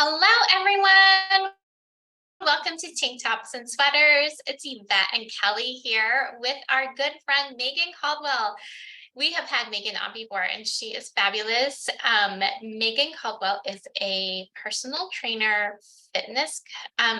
Hello, everyone. Welcome to Tank Tops and Sweaters. It's Yvette and Kelly here with our good friend, Megan Caldwell. We have had Megan on before and she is fabulous. Megan Caldwell is a personal trainer, fitness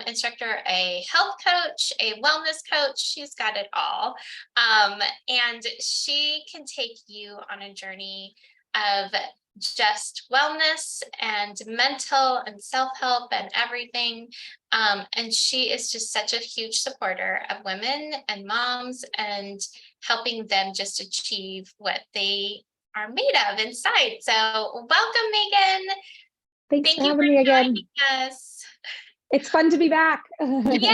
instructor, a health coach, a wellness coach. She's got it all. And she can take you on a journey of just wellness and mental and self-help and everything. And she is just such a huge supporter of women and moms and helping them just achieve what they are made of inside. So welcome, Megan. Thanks Thank for you having for me again. joining us. It's fun to be back. Yay.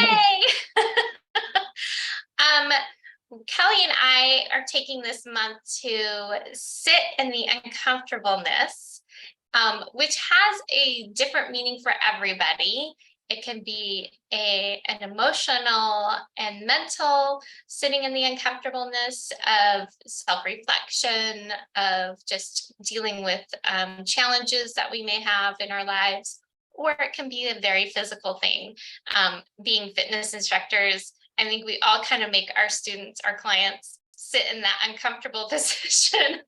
Kelly and I are taking this month to sit in the uncomfortableness, which has a different meaning for everybody. It can be an emotional and mental sitting in the uncomfortableness of self-reflection, of just dealing with challenges that we may have in our lives, or it can be a very physical thing. Being fitness instructors, I think we all kind of make our students, our clients, sit in that uncomfortable position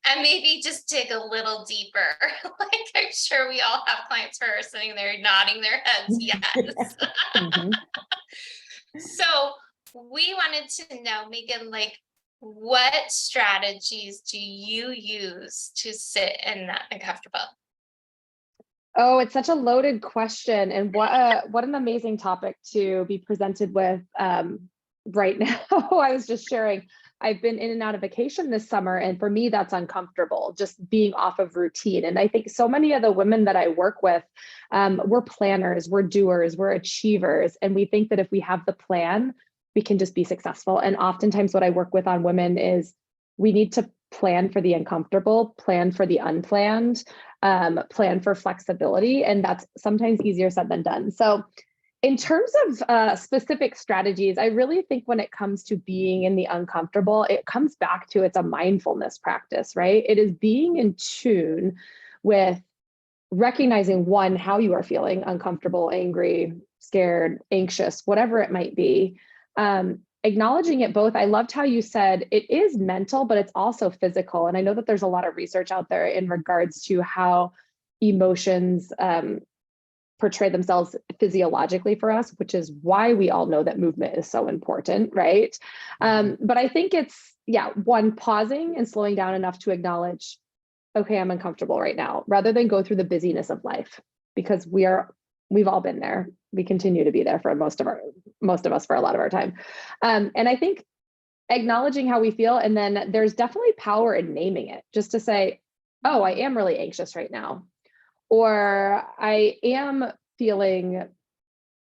and maybe just dig a little deeper. Like I'm sure we all have clients who are sitting there nodding their heads, yes. So we wanted to know, Megan, like what strategies do you use to sit in that uncomfortable? Oh, it's such a loaded question, and what an amazing topic to be presented with right now. I was just sharing, I've been in and out of vacation this summer, and for me, that's uncomfortable, just being off of routine. And I think so many of the women that I work with, we're planners, we're doers, we're achievers, and we think that if we have the plan, we can just be successful. And oftentimes what I work with on women is we need to plan for the uncomfortable, plan for the unplanned, plan for flexibility. And that's sometimes easier said than done. So in terms of specific strategies, I really think when it comes to being in the uncomfortable, it comes back to it's a mindfulness practice, right? It is being in tune with recognizing one, how you are feeling, uncomfortable, angry, scared, anxious, whatever it might be. Acknowledging it both. I loved how you said it is mental, but it's also physical. And I know that there's a lot of research out there in regards to how emotions portray themselves physiologically for us, which is why we all know that movement is so important, right? But I think it's, one, pausing and slowing down enough to acknowledge, okay, I'm uncomfortable right now, rather than go through the busyness of life, because we've all been there. We continue to be there for most of us for a lot of our time. And I think acknowledging how we feel, and then there's definitely power in naming it, just to say, oh, I am really anxious right now, or I am feeling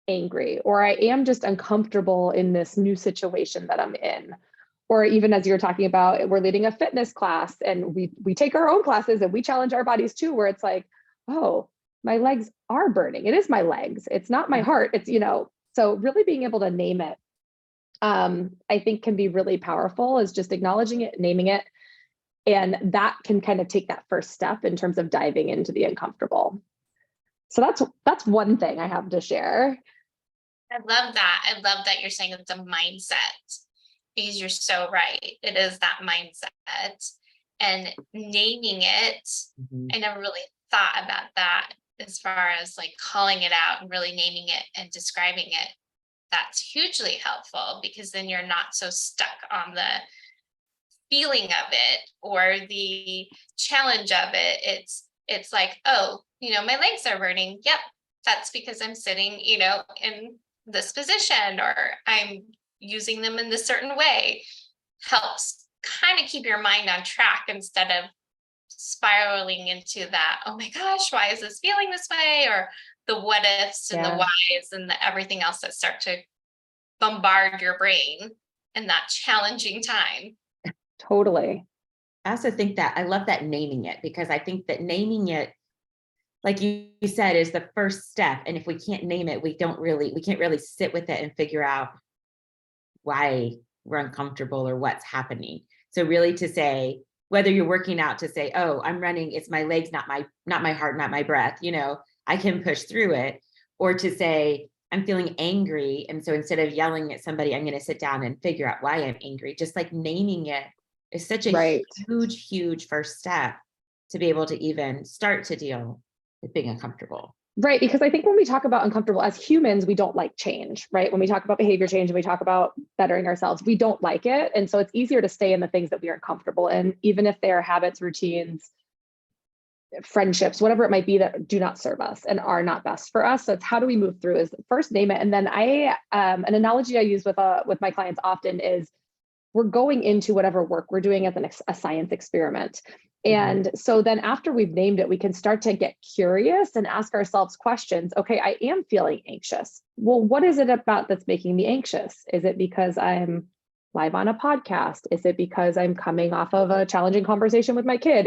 angry, or I am just uncomfortable in this new situation that I'm in. Or even as you're talking about, we're leading a fitness class and we take our own classes and we challenge our bodies too, where it's like, oh, my legs are burning. It is my legs. It's not my heart. It's, so really being able to name it, I think can be really powerful, is just acknowledging it, naming it. And that can kind of take that first step in terms of diving into the uncomfortable. So that's one thing I have to share. I love that. I love that you're saying it's a mindset, because you're so right. It is that mindset, and naming it. I never really thought about that as far as like calling it out and really naming it and describing it. That's hugely helpful, because then you're not so stuck on the feeling of it or the challenge of it. It's like, oh, my legs are burning. Yep, that's because I'm sitting, in this position, or I'm using them in this certain way. Helps kind of keep your mind on track instead of spiraling into that, oh my gosh, why is this feeling this way? Or the what ifs and the whys and the everything else that start to bombard your brain in that challenging time. Totally. I also think that I love that naming it, because I think that naming it, like you said, is the first step. And if we can't name it, we can't really sit with it and figure out why we're uncomfortable or what's happening. So really to say, whether you're working out, to say, oh, I'm running, it's my legs, not my heart, not my breath, I can push through it. Or to say, I'm feeling angry. And so instead of yelling at somebody, I'm going to sit down and figure out why I'm angry. Just like naming it is such a Right. huge, huge first step to be able to even start to deal with being uncomfortable. Right. Because I think when we talk about uncomfortable as humans, we don't like change, right? When we talk about behavior change and we talk about bettering ourselves, we don't like it. And so it's easier to stay in the things that we are comfortable in, even if they are habits, routines, friendships, whatever it might be that do not serve us and are not best for us. So it's how do we move through is first name it. And then an analogy I use with my clients often is we're going into whatever work we're doing as a science experiment. And so then after we've named it, we can start to get curious and ask ourselves questions. Okay, I am feeling anxious. Well, what is it about that's making me anxious? Is it because I'm live on a podcast? Is it because I'm coming off of a challenging conversation with my kid?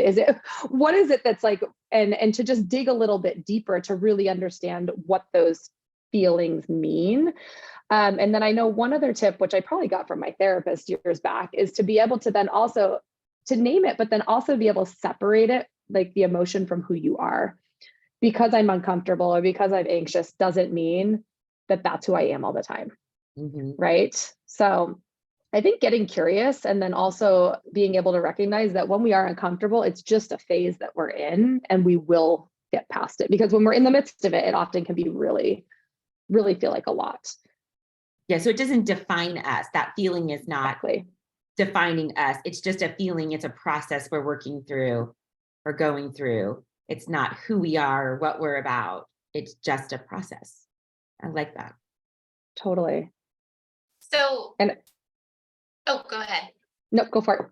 What is it that's like, and to just dig a little bit deeper to really understand what those feelings mean. And then I know one other tip, which I probably got from my therapist years back, is to be able to then also to name it, but then also be able to separate it, like the emotion from who you are. Because I'm uncomfortable or because I'm anxious doesn't mean that that's who I am all the time. Right. So I think getting curious and then also being able to recognize that when we are uncomfortable, it's just a phase that we're in and we will get past it. Because when we're in the midst of it, it often can be really, really feel like a lot. Yeah. So it doesn't define us. That feeling is not defining us. It's just a feeling. It's a process we're working through or going through. It's not who we are or what we're about. It's just a process. I like that. Totally. So, and oh, go ahead. No, go for it.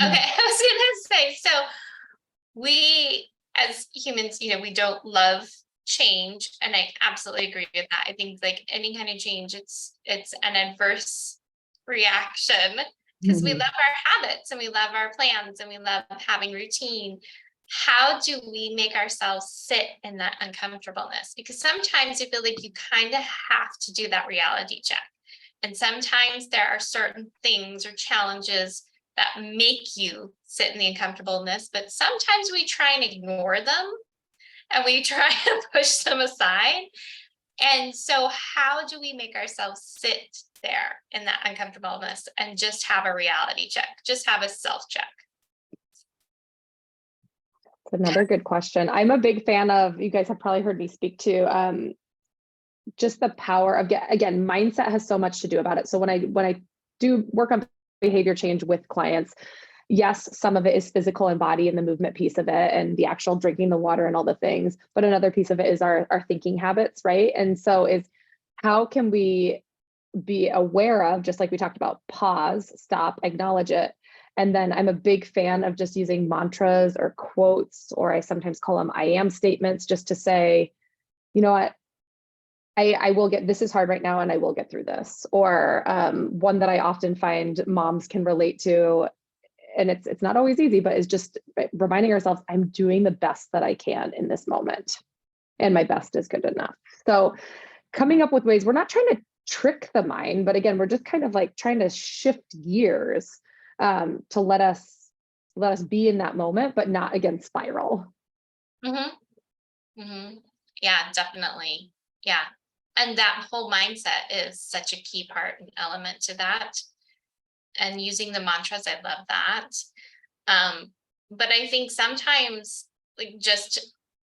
Okay, I was gonna say, so we as humans, we don't love change, and I absolutely agree with that. I think like any kind of change, it's an adverse reaction because we love our habits and we love our plans and we love having routine. How do we make ourselves sit in that uncomfortableness? Because sometimes you feel like you kind of have to do that reality check. And sometimes there are certain things or challenges that make you sit in the uncomfortableness, but sometimes we try and ignore them and we try and push them aside. And so how do we make ourselves sit there in that uncomfortableness and just have a reality check, just have a self check? That's another good question. I'm a big fan of, you guys have probably heard me speak to, just the power of, again, mindset has so much to do about it. So when I do work on behavior change with clients, yes, some of it is physical and body and the movement piece of it and the actual drinking the water and all the things, but another piece of it is our thinking habits, right? And so is how can we be aware of, just like we talked about, pause, stop, acknowledge it. And then I'm a big fan of just using mantras or quotes, or I sometimes call them I am statements, just to say, you know what, I will get, this is hard right now and I will get through this. Or one that I often find moms can relate to, and it's not always easy, but it's just reminding ourselves, I'm doing the best that I can in this moment and my best is good enough. So coming up with ways, we're not trying to trick the mind, but again, we're just kind of like trying to shift gears to let us be in that moment, but not again spiral. Yeah, definitely. Yeah. And that whole mindset is such a key part and element to that. And using the mantras, I love that. But I think sometimes like just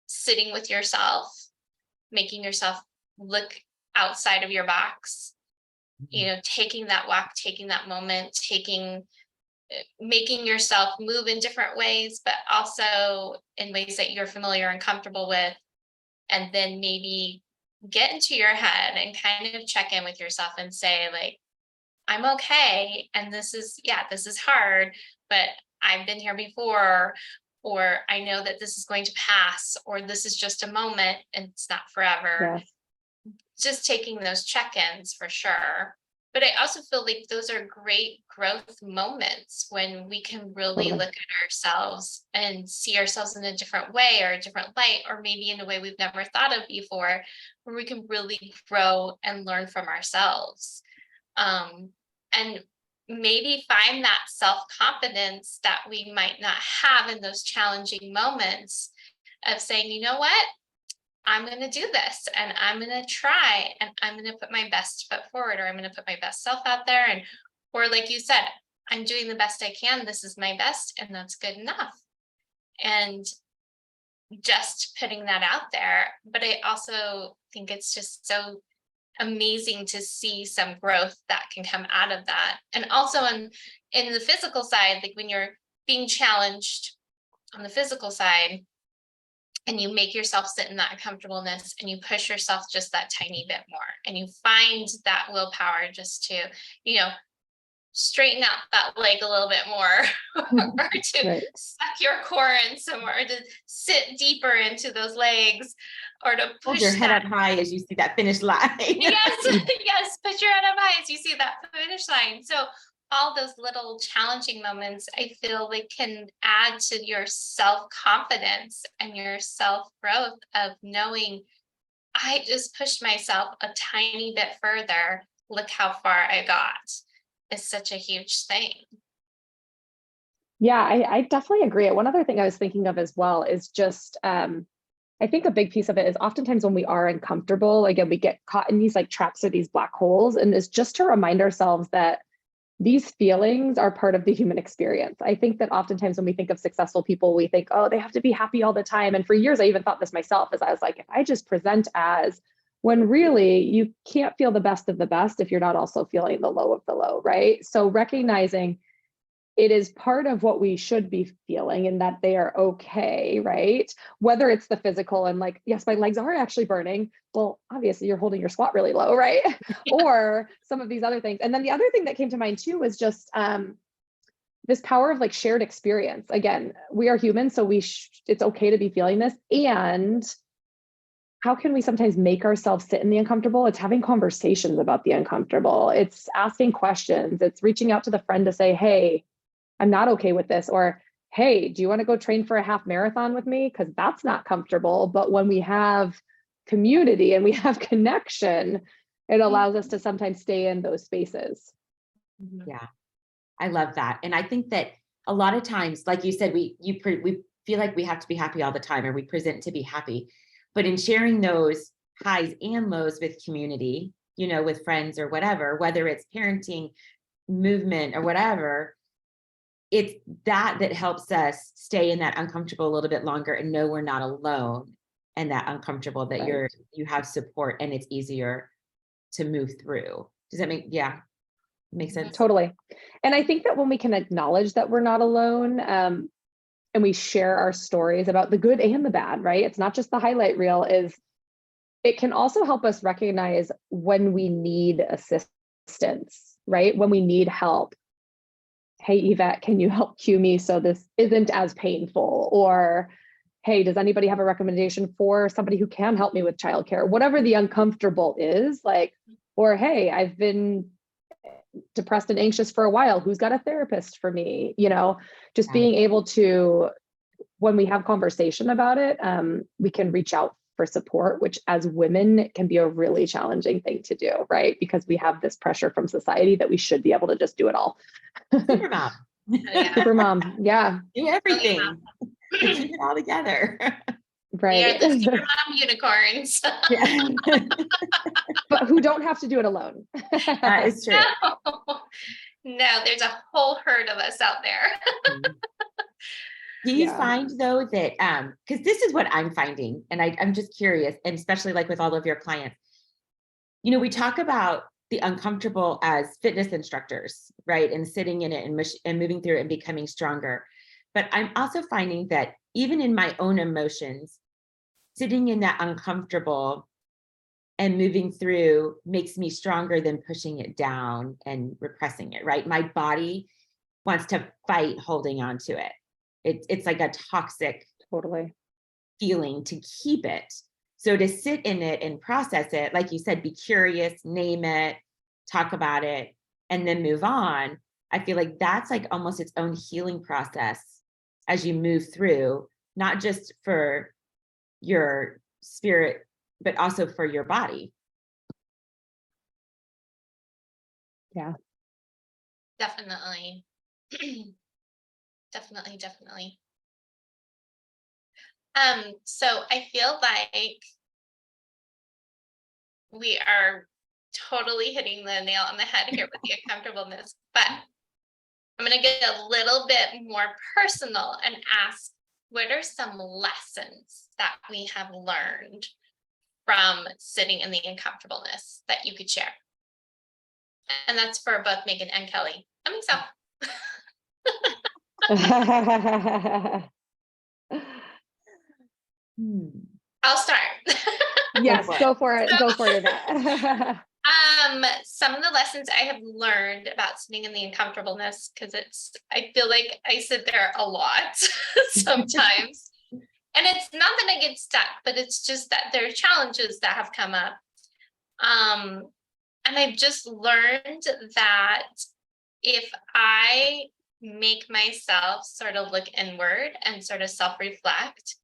sitting with yourself, making yourself look outside of your box, taking that walk, taking that moment, making yourself move in different ways, but also in ways that you're familiar and comfortable with. And then maybe get into your head and kind of check in with yourself and say, like, I'm okay. And this is hard, but I've been here before, or I know that this is going to pass, or this is just a moment and it's not forever. Yes. Just taking those check-ins for sure. But I also feel like those are great growth moments when we can really look at ourselves and see ourselves in a different way or a different light, or maybe in a way we've never thought of before, where we can really grow and learn from ourselves. And maybe find that self-confidence that we might not have in those challenging moments of saying, you know what? I'm going to do this and I'm going to try and I'm going to put my best foot forward, or I'm going to put my best self out there. And, or like you said, I'm doing the best I can. This is my best and that's good enough. And just putting that out there. But I also think it's just so amazing to see some growth that can come out of that. And also in the physical side, like when you're being challenged on the physical side and you make yourself sit in that uncomfortableness and you push yourself just that tiny bit more and you find that willpower just to, straighten out that leg a little bit more or to Right. suck your core in some more, to sit deeper into those legs, or to Hold push your head that. up high as you see that finish line. Yes, yes, put your head up high as you see that finish line. So all those little challenging moments, I feel like can add to your self-confidence and your self-growth of knowing I just pushed myself a tiny bit further. Look how far I got. It's such a huge thing. Yeah, I definitely agree. One other thing I was thinking of as well is just, I think a big piece of it is oftentimes when we are uncomfortable, again, we get caught in these like traps or these black holes. And it's just to remind ourselves that these feelings are part of the human experience. I think that oftentimes when we think of successful people, we think, oh, they have to be happy all the time. And for years, I even thought this myself, as I was like, if I just present as, when really you can't feel the best of the best if you're not also feeling the low of the low, right? So recognizing it is part of what we should be feeling and that they are okay, right? Whether it's the physical and like, yes, my legs are actually burning. Well, obviously you're holding your squat really low, right? Yeah. Or some of these other things. And then the other thing that came to mind too was just this power of like shared experience. Again, we are humans, so it's okay to be feeling this. And how can we sometimes make ourselves sit in the uncomfortable? It's having conversations about the uncomfortable. It's asking questions. It's reaching out to the friend to say, hey, I'm not okay with this. Or, hey, do you want to go train for a half marathon with me? Because that's not comfortable. But when we have community and we have connection, it allows us to sometimes stay in those spaces. Yeah, I love that. And I think that a lot of times, like you said, we feel like we have to be happy all the time, or we present to be happy. But in sharing those highs and lows with community, with friends or whatever, whether it's parenting, movement, or whatever, it's that helps us stay in that uncomfortable a little bit longer and know we're not alone, and that uncomfortable, that Right. you have support and it's easier to move through. Does that make sense? Totally. And I think that when we can acknowledge that we're not alone, and we share our stories about the good and the bad, right? It's not just the highlight reel, it can also help us recognize when we need assistance, right? When we need help. Hey, Yvette, can you help cue me so this isn't as painful? Or, hey, does anybody have a recommendation for somebody who can help me with childcare? Whatever the uncomfortable is, like, or hey, I've been depressed and anxious for a while. Who's got a therapist for me? Just Yeah. being able to, when we have conversation about it, we can reach out for support, which as women can be a really challenging thing to do, right? Because we have this pressure from society that we should be able to just do it all. Super mom. Yeah. Super mom. Yeah. Do everything. And keep it all together. We are Right. the super mom unicorns. Yeah. But who don't have to do it alone. That is true. No, there's a whole herd of us out there. Do you Yeah. find though that, because this is what I'm finding, and I'm just curious, and especially like with all of your clients, we talk about the uncomfortable as fitness instructors, right? And sitting in it and moving through it and becoming stronger. But I'm also finding that even in my own emotions, sitting in that uncomfortable and moving through makes me stronger than pushing it down and repressing it, right? My body wants to fight holding on to it. It's like a toxic Totally. feeling to keep it. So to sit in it and process it, like you said, be curious, name it, talk about it, and then move on. I feel like that's like almost its own healing process as you move through, not just for your spirit, but also for your body. Yeah. Definitely. Definitely. So I feel like we are totally hitting the nail on the head here with the uncomfortableness, but I'm going to get a little bit more personal and ask, what are some lessons that we have learned from sitting in the uncomfortableness that you could share? And that's for both Megan and Kelly. I mean, so. I'll start. Yes, go for it. Go for it, Yvette. Some of the lessons I have learned about sitting in the uncomfortableness, because I feel like I sit there a lot sometimes. And it's not that I get stuck, but it's just that there are challenges that have come up. And I've just learned that if I make myself sort of look inward and sort of self-reflect,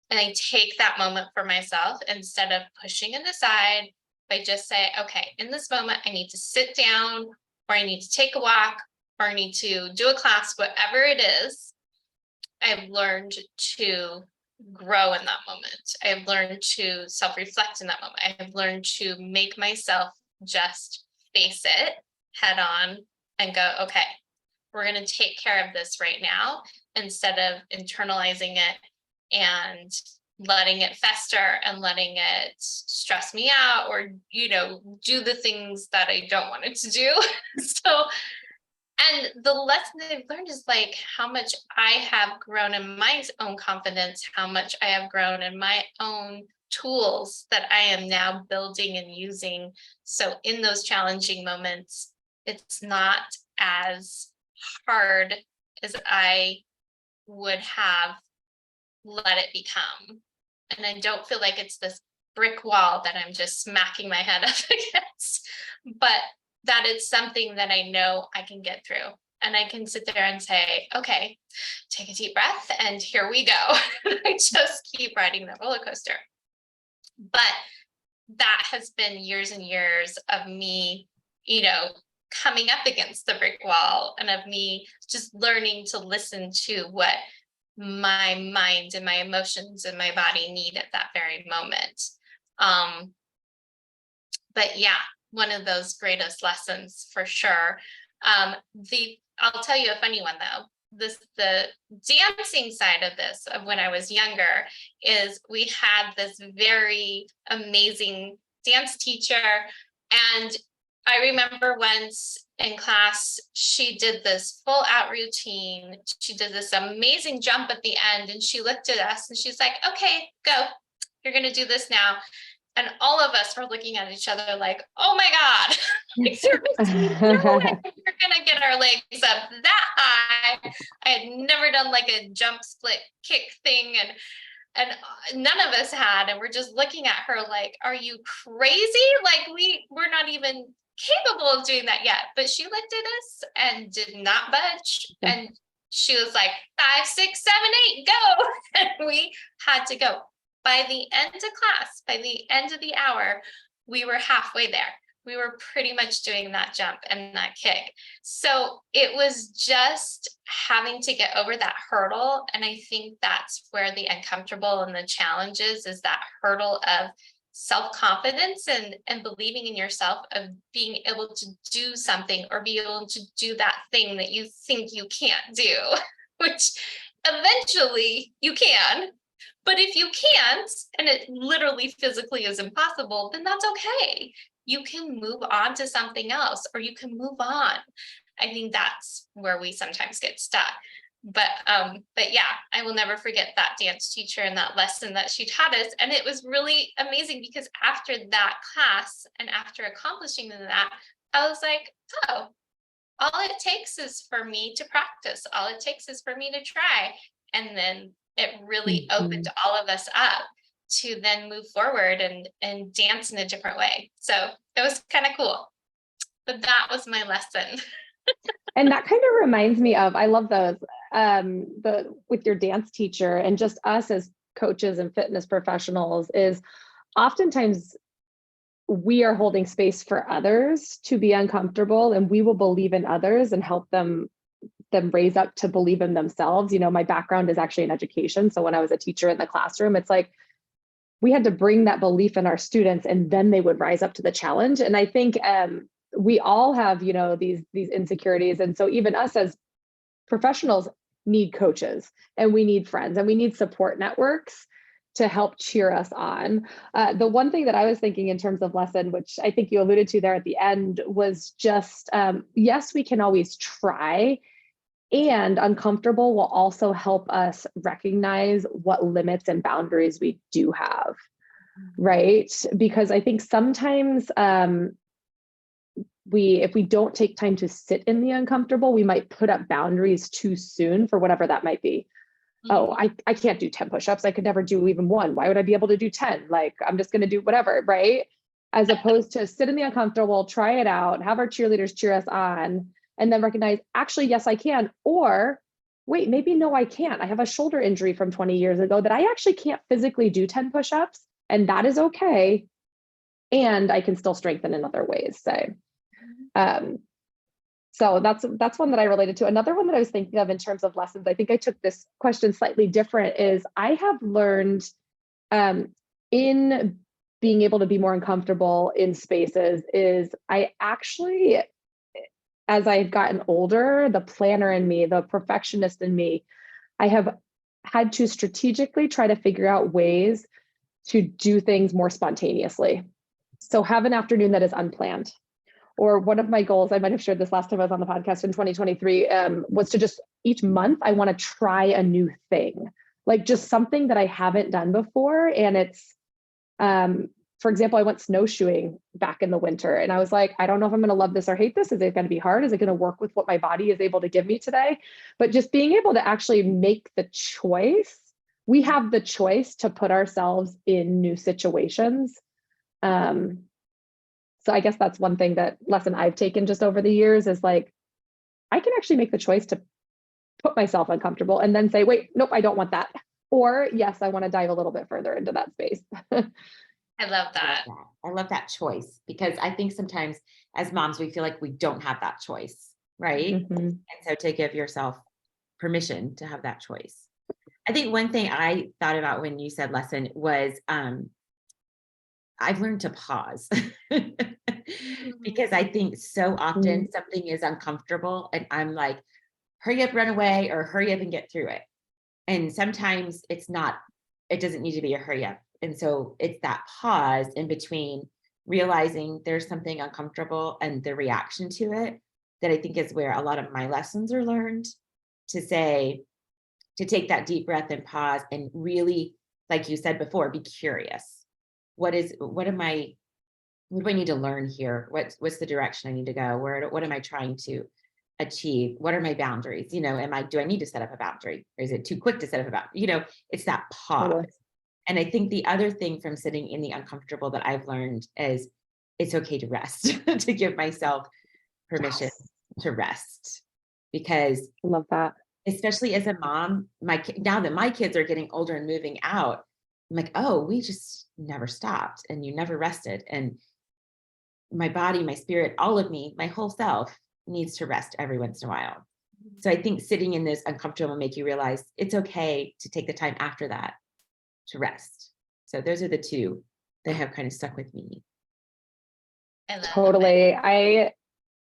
and I take that moment for myself instead of pushing it aside, I just say, okay, in this moment, I need to sit down, or I need to take a walk, or I need to do a class, whatever it is. I've learned to grow in that moment. I've learned to self-reflect in that moment. I've learned to make myself just face it head on and go, okay, we're going to take care of this right now, instead of internalizing it and letting it fester and letting it stress me out, or, do the things that I don't want it to do. So, and the lesson that I've learned is like how much I have grown in my own confidence, how much I have grown in my own tools that I am now building and using. So in those challenging moments, it's not as hard as I would have let it become. And I don't feel like it's this brick wall that I'm just smacking my head up against, but that it's something that I know I can get through. And I can sit there and say, okay, take a deep breath and here we go. I just keep riding the roller coaster. But that has been years and years of me, coming up against the brick wall, and of me just learning to listen to what my mind and my emotions and my body need at that very moment. But yeah, one of those greatest lessons for sure. I'll tell you a funny one though. The dancing side of this, of when I was younger, is we had this very amazing dance teacher, and I remember once in class, she did this full out routine. She did this amazing jump at the end, and she looked at us and she's like, okay, go, you're going to do this now. And all of us were looking at each other like, oh my God, like, there's no way we're going to get our legs up that high. I had never done like a jump, split, kick thing. And none of us had, and we're just looking at her like, are you crazy? Like we're not even capable of doing that yet. But she looked at us and did not budge. And she was like, 5, 6, 7, 8, go. And we had to go. By the end of class, by the end of the hour, we were halfway there. We were pretty much doing that jump and that kick. So it was just having to get over that hurdle. And I think that's where the uncomfortable and the challenges is, that hurdle of self-confidence and believing in yourself, of being able to do something or be able to do that thing that you think you can't do, which eventually you can. But if you can't, and it literally physically is impossible, then that's okay. You can move on to something else, or you can move on. I think that's where we sometimes get stuck. But yeah, I will never forget that dance teacher and that lesson that she taught us. And it was really amazing, because after that class and after accomplishing that, I was like, oh, all it takes is for me to practice. All it takes is for me to try. And then it really opened all of us up to then move forward and dance in a different way. So it was kind of cool. But that was my lesson. And that kind of reminds me of, I love those, with your dance teacher and just us as coaches and fitness professionals, is oftentimes we are holding space for others to be uncomfortable, and we will believe in others and help them raise up to believe in themselves. My background is actually in education. So when I was a teacher in the classroom, it's like, we had to bring that belief in our students, and then they would rise up to the challenge. And I think we all have, these insecurities. And so even us as professionals need coaches, and we need friends, and we need support networks to help cheer us on. The one thing that I was thinking in terms of lesson, which I think you alluded to there at the end, was just, yes, we can always try, and uncomfortable will also help us recognize what limits and boundaries we do have, right? Because I think sometimes if we don't take time to sit in the uncomfortable, we might put up boundaries too soon for whatever that might be. Oh, I can't do 10 push-ups. I could never do even one. Why would I be able to do 10? Like, I'm just going to do whatever, right? As opposed to sit in the uncomfortable, try it out, have our cheerleaders cheer us on, and then recognize, actually, yes, I can. Or wait, maybe no, I can't. I have a shoulder injury from 20 years ago that I actually can't physically do 10 push-ups, and that is okay. And I can still strengthen in other ways. So that's one that I related to. Another one that I was thinking of in terms of lessons, I think I took this question slightly different, is I have learned in being able to be more uncomfortable in spaces is I actually, as I've gotten older, the planner in me, the perfectionist in me, I have had to strategically try to figure out ways to do things more spontaneously. So have an afternoon that is unplanned. Or one of my goals, I might have shared this last time I was on the podcast in 2023, was to just each month, I want to try a new thing, like just something that I haven't done before. And it's, for example, I went snowshoeing back in the winter, and I was like, I don't know if I'm going to love this or hate this. Is it going to be hard? Is it going to work with what my body is able to give me today? But just being able to actually make the choice, we have the choice to put ourselves in new situations. So I guess that's one thing, that lesson I've taken just over the years, is like, I can actually make the choice to put myself uncomfortable and then say, wait, nope, I don't want that. Or yes, I want to dive a little bit further into that space. I love that. I love that choice, because I think sometimes as moms, we feel like we don't have that choice, right? Mm-hmm. And so to give yourself permission to have that choice. I think one thing I thought about when you said lesson was, I've learned to pause because I think so often something is uncomfortable and I'm like, hurry up, run away, or hurry up and get through it. And sometimes it doesn't need to be a hurry up. And so it's that pause in between realizing there's something uncomfortable and the reaction to it that I think is where a lot of my lessons are learned, to take that deep breath and pause and really, like you said before, be curious. What do I need to learn here? What's the direction I need to go? What am I trying to achieve? What are my boundaries? Do I need to set up a boundary, or is it too quick to set up a boundary? It's that pause. Totally. And I think the other thing from sitting in the uncomfortable that I've learned is it's okay to rest, to give myself permission to rest, because I love that. Especially as a mom, now that my kids are getting older and moving out, I'm like, oh, we just never stopped, and you never rested. And my body, my spirit, all of me, my whole self needs to rest every once in a while. So I think sitting in this uncomfortable will make you realize it's okay to take the time after that to rest. So those are the two that have kind of stuck with me. Totally.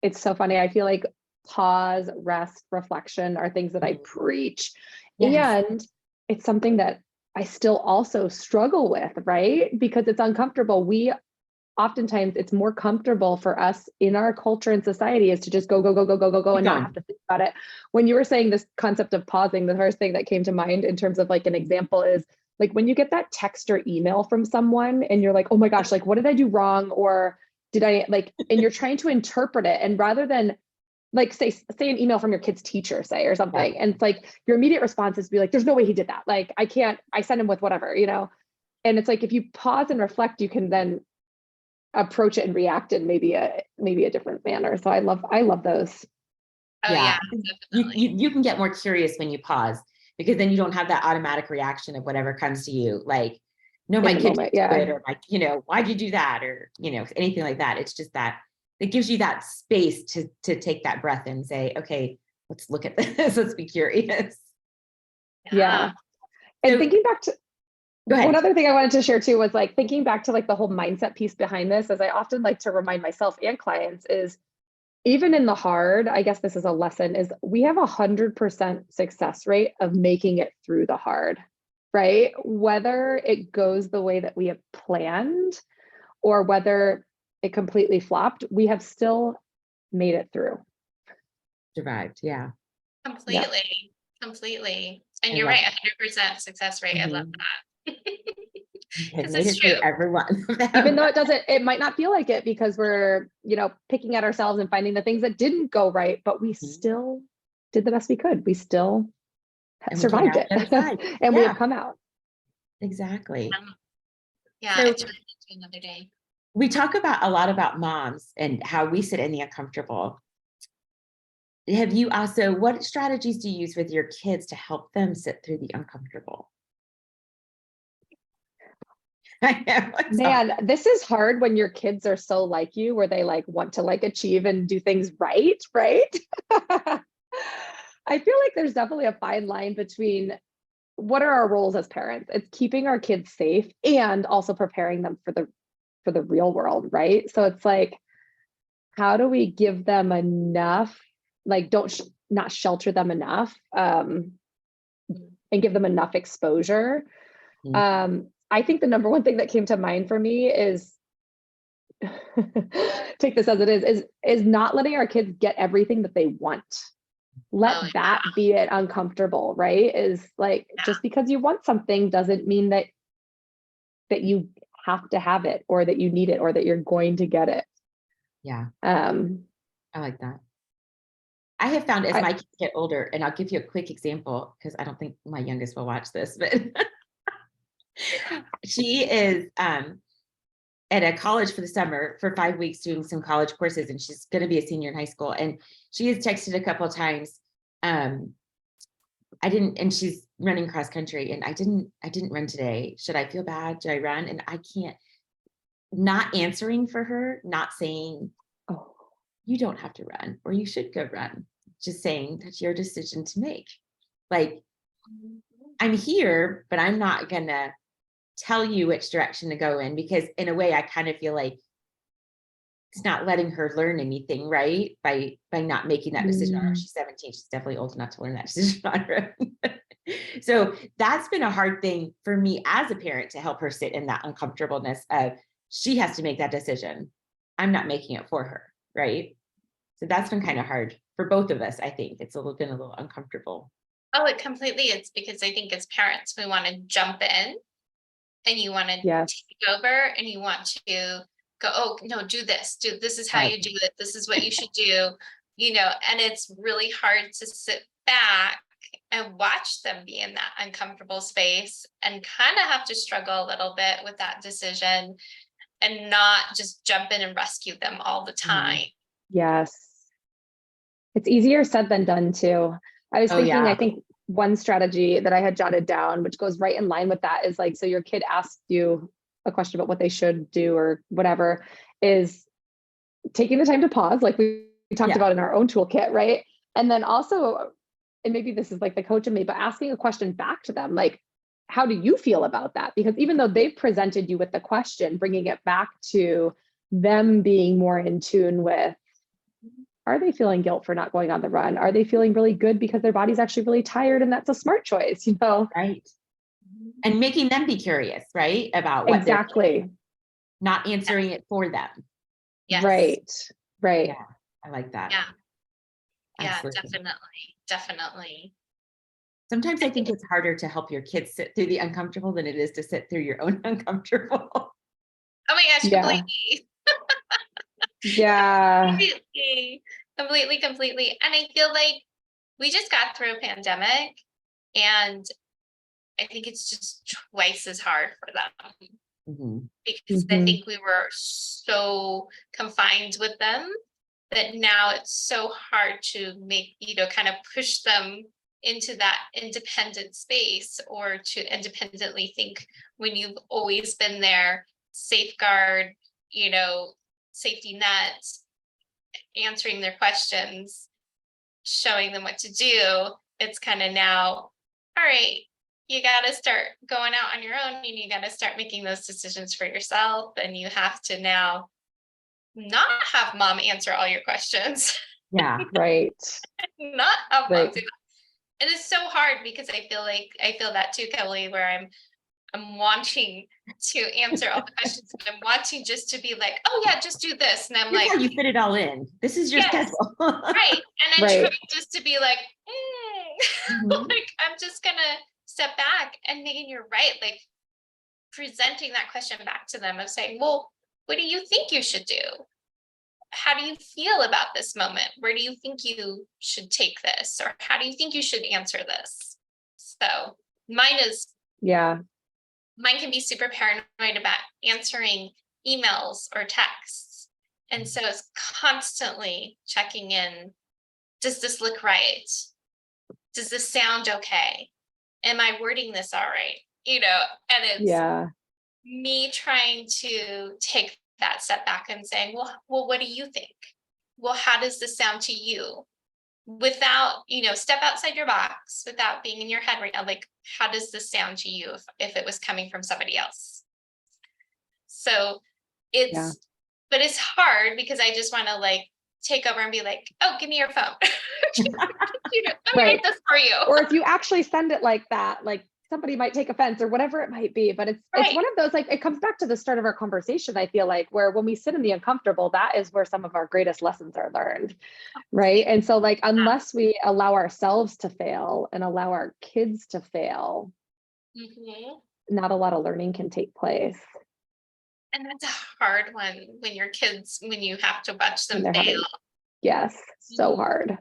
It's so funny. I feel like pause, rest, reflection are things that I preach. Yes. And it's something that I still also struggle with, right? Because it's uncomfortable. Oftentimes it's more comfortable for us in our culture and society is to just go, and not have to think about it. When you were saying this concept of pausing, the first thing that came to mind in terms of like an example is like when you get that text or email from someone and you're like, oh my gosh, like what did I do wrong? Or did I like, and you're trying to interpret it. And rather than like say an email from your kid's teacher, say, or something. Yeah. And it's like, your immediate response is to be like, there's no way he did that. Like, I sent him with whatever, and it's like, if you pause and reflect, you can then approach it and react in maybe a different manner. So I love those. Oh yeah. You can get more curious when you pause, because then you don't have that automatic reaction of whatever comes to you. Like, no, my kid did it, or like, why'd you do that? Or, anything like that. It's just that it gives you that space to take that breath and say, okay, let's look at this. Let's be curious. Yeah. And thinking back to, Go One ahead. other thing I wanted to share too was like thinking back to like the whole mindset piece behind this, as I often like to remind myself and clients, is even in the hard, I guess this is a lesson, is we have 100% success rate of making it through the hard, right? Whether it goes the way that we have planned or whether it completely flopped, we have still made it through. Survived. Yeah. Completely, completely. And I you're love right, 100% success rate. I love Mhm. that. Have Because made it's it through true. every one of them. Even though it might not feel like it because we're, picking at ourselves and finding the things that didn't go right, but we still did the best we could. We still And we came survived out it the other side. and we Yeah, have come out. exactly. Yeah, So it's really another day. we talk about a lot about moms and how we sit in the uncomfortable. Have you also, what strategies do you use with your kids to help them sit through the uncomfortable? I know. Man, this is hard when your kids are so like you, where they like want to like achieve and do things right, right? I feel like there's definitely a fine line between what are our roles as parents? It's keeping our kids safe and also preparing them for the real world, right? So it's like, how do we give them enough, like not shelter them enough, and give them enough exposure? I think the number one thing that came to mind for me is take this as it is not letting our kids get everything that they want. Let that be it uncomfortable, right? Is like, just because you want something doesn't mean that you have to have it or that you need it or that you're going to get it. Yeah. I like that. I have found as my kids get older, and I'll give you a quick example because I don't think my youngest will watch this, but she is at a college for the summer for 5 weeks doing some college courses, and she's going to be a senior in high school. And she has texted a couple of times. And she's running cross country, and I didn't run today. Should I feel bad? Should I run? And I can't, not answering for her, not saying, oh, you don't have to run or you should go run. Just saying that's your decision to make. Like, I'm here, but I'm not gonna tell you which direction to go in, because in a way I kind of feel like it's not letting her learn anything, right? By not making that decision on her. She's 17. She's definitely old enough to learn that decision on her own. So that's been a hard thing for me as a parent, to help her sit in that uncomfortableness of she has to make that decision. I'm not making it for her, right? So that's been kind of hard for both of us. I think it's been a little uncomfortable. Oh, it completely is, because I think as parents, we want to jump in and you want to take over and you want to go, oh, no, do this. This is how you do it. This is what you should do, and it's really hard to sit back and watch them be in that uncomfortable space and kind of have to struggle a little bit with that decision and not just jump in and rescue them all the time. Yes. It's easier said than done too. I was thinking, I think one strategy that I had jotted down, which goes right in line with that, is like, so your kid asks you a question about what they should do or whatever, is taking the time to pause, like we talked about in our own toolkit, right? And then also, and maybe this is like the coach in me, but asking a question back to them, like, how do you feel about that? Because even though they've presented you with the question, bringing it back to them being more in tune with, are they feeling guilt for not going on the run? Are they feeling really good because their body's actually really tired and that's a smart choice, Right. And making them be curious, right? About what they're thinking, not answering it for them. Yes. Right. Yeah, I like that. Yeah. Absolutely. Definitely. Sometimes I think it's harder to help your kids sit through the uncomfortable than it is to sit through your own uncomfortable. Oh my gosh, completely. Yeah. Completely. And I feel like we just got through a pandemic, and I think it's just twice as hard for them because I think we were so confined with them that now it's so hard to make, kind of push them into that independent space or to independently think when you've always been there, safeguard, safety nets, answering their questions, showing them what to do. It's kind of now, all right, you got to start going out on your own, and you got to start making those decisions for yourself. And you have to now not have mom answer all your questions, Yeah. Right. not have mom Right. do that. And it's so hard because I feel that too, Kelly, where I'm wanting to answer all the questions, and I'm wanting just to be like, oh yeah, just do this. And I'm Here's like, how you fit it all in. This is your yes, schedule. right. And I'm Right. trying just to be like, Mhm. like, I'm just gonna step back. And Megan, you're right. Like, presenting that question back to them of saying, well, what do you think you should do? How do you feel about this moment? Where do you think you should take this? Or how do you think you should answer this? So mine Yeah. can be super paranoid about answering emails or texts. And so it's constantly checking in. Does this look right? Does this sound okay? Am I wording this all right? And it's Yeah. me trying to take that step back and saying, well, what do you think? Well, how does this sound to you? Without, step outside your box, without being in your head right now. Like, how does this sound to you if it was coming from somebody else? So Yeah. but it's hard because I just want to like take over and be like, oh, give me your phone. Let me write this for you. Or if you actually send it like that, like somebody might take offense or whatever it might be, but it's Right. one of those, like, it comes back to the start of our conversation. I feel like where when we sit in the uncomfortable, that is where some of our greatest lessons are learned. Right. And so like, unless we allow ourselves to fail and allow our kids to fail, Mhm. not a lot of learning can take place. And that's a hard one when you have to watch them when they're fail. having, yes, so hard.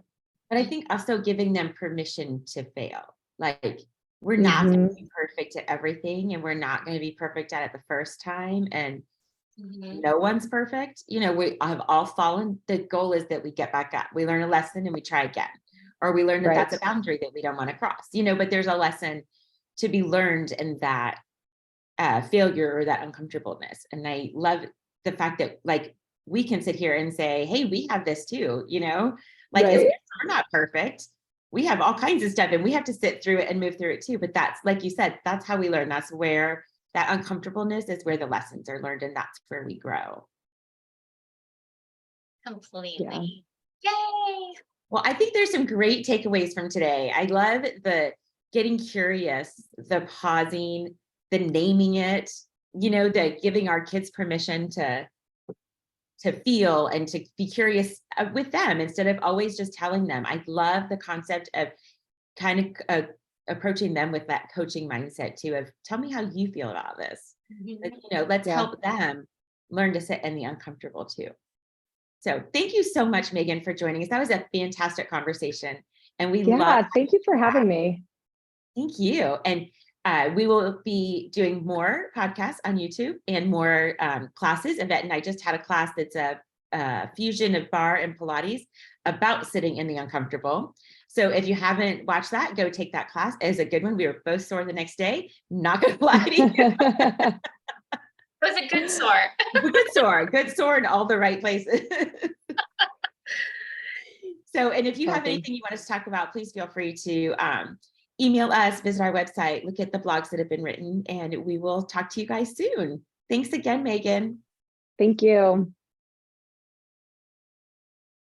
But I think also giving them permission to fail. Like, we're not going to be perfect at everything, and we're not going to be perfect at it the first time. And no one's perfect. We have all fallen. The goal is that we get back up. We learn a lesson and we try again. Or we learn that that's a boundary that we don't want to cross. But there's a lesson to be learned in that failure or that uncomfortableness. And I love the fact that, like, we can sit here and say, hey, we have this too, like, we're not perfect. We have all kinds of stuff and we have to sit through it and move through it too. But that's, like you said, that's how we learn. That's where that uncomfortableness is, where the lessons are learned, and that's where we grow. Completely. Yeah. Yay. Well, I think there's some great takeaways from today. I love the getting curious, the pausing, the naming it, the giving our kids permission to feel and to be curious with them instead of always just telling them. I love the concept of kind of approaching them with that coaching mindset too, of tell me how you feel about this. Let's help them learn to sit in the uncomfortable too. So thank you so much, Megan, for joining us. That was a fantastic conversation. And we love. Thank you for having me. Thank you. And we will be doing more podcasts on YouTube and more classes. Yvette and I just had a class that's a fusion of bar and Pilates about sitting in the uncomfortable. So if you haven't watched that, go take that class. It's a good one. We were both sore the next day. Not going to lie to you. It was a good sore. Good sore in all the right places. So, and if you have anything you want us to talk about, please feel free to email us, visit our website, look at the blogs that have been written, and we will talk to you guys soon. Thanks again, Megan. Thank you.